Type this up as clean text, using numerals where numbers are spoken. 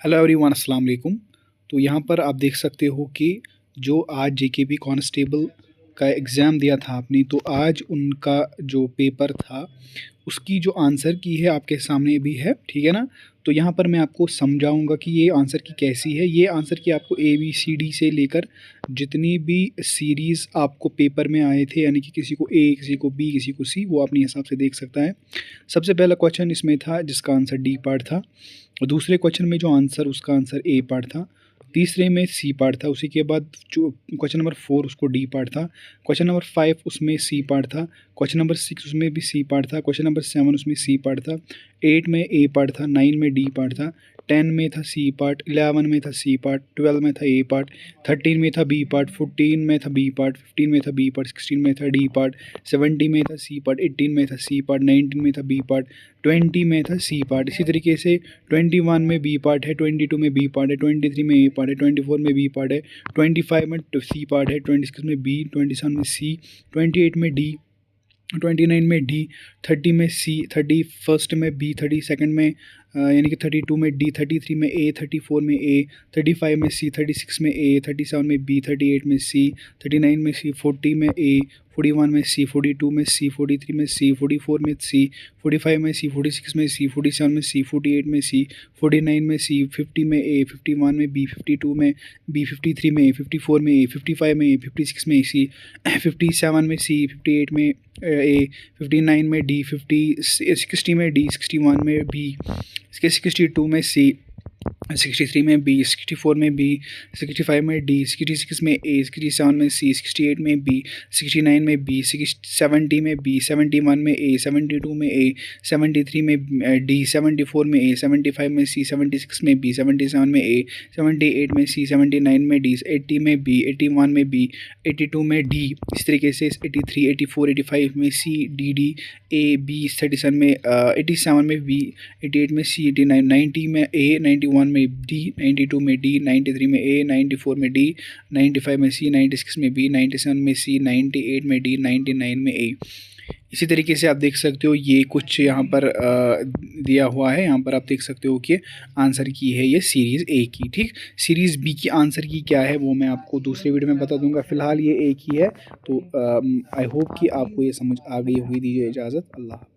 Hello everyone, अस्सलाम वालेकुम। तो यहाँ पर आप देख सकते हो कि जो आज जेकेपी कांस्टेबल का एग्ज़ाम दिया था आपने, तो आज उनका जो पेपर था उसकी जो आंसर की है आपके सामने भी है, ठीक है ना। तो यहाँ पर मैं आपको समझाऊंगा कि ये आंसर की कैसी है। ये आंसर की आपको ABCD से लेकर जितनी भी सीरीज़ आपको पेपर में आए थे, यानी कि किसी को A, किसी को B, किसी को C, वो अपने हिसाब से देख सकता है। सबसे पहला क्वेश्चन इसमें था जिसका आंसर D पार्ट था, और दूसरे क्वेश्चन में जो आंसर उसका आंसर A पार्ट था, तीसरे में C पार्ट था, उसी के बाद जो क्वेश्चन नंबर 4 उसको D पार्ट था, क्वेश्चन नंबर 5 उसमें C पार्ट था, क्वेश्चन नंबर 6 उसमें भी C पार्ट था, क्वेश्चन नंबर 7 उसमें C पार्ट था, 8 में A पार्ट था, 9 में D पार्ट था, 10 में था C पार्ट, 11 में था C पार्ट, 12 में था A पार्ट, 13 में था B पार्ट, 14 में था B पार्ट, 15 में था B पार्ट, 16 में था D पार्ट, 17 में था C पार्ट, 18 में था C पार्ट, 19 में था B पार्ट, 20 में था C पार्ट। इसी तरीके से 21 में B पार्ट है, 22 में B पार्ट है, 23 में A पार्ट है, 24 में B पार्ट है, 25 में C पार्ट है, 26 में B, 27 में C, 28 में D, 29 में D, 30 में C, 31 में B, 32 में यानी कि 32 में D, 33 में A, 34 में A, 35 में C, 36 में A, 37 में B, 38 में C, 39 में C, 40 में A, 41 में C, 42 में C, 43 में C, 44 में C, 45 में C, 46 में C, 47 में C, 48 में C, 49 में C, 50 में A, 51 में B, 52 में B, 53 में A, 54 में A, 55 में A, 56 में C, 57 में C, 58 में A, 59 में D, 60 में D, 61 में B, 62 में C, 63 में B, 64 में B, 65 में D, 66 में A, 67 में C, 68 में B, 69 में B, 70 में B, 71 में A, 72 में A, 73 में D, 74 में A, 75 में C, 76 में B, 77 में A, 78 में C, 79 में D, 80 में B, 81 में B, 82 में D, इस तरीके से 83, 84, 85 में C, D, A, B, 37 में 87 में B, 88 में C, 89, 90 में A, 91 में D, 92 में D, 93 में A, 94 में D, 95 में C, 96 में B, 97 में C, 98 में D, 99 में A। इसी तरीके से आप देख सकते हो ये कुछ यहाँ पर दिया हुआ है। यहाँ पर आप देख सकते हो कि आंसर की है ये सीरीज़ A की, ठीक। सीरीज़ B की आंसर की क्या है वो मैं आपको दूसरे वीडियो में बता दूंगा। फ़िलहाल ये A की है। तो आई होप कि आपको ये समझ आ गई होगी। दीजिए इजाज़त। अल्लाह।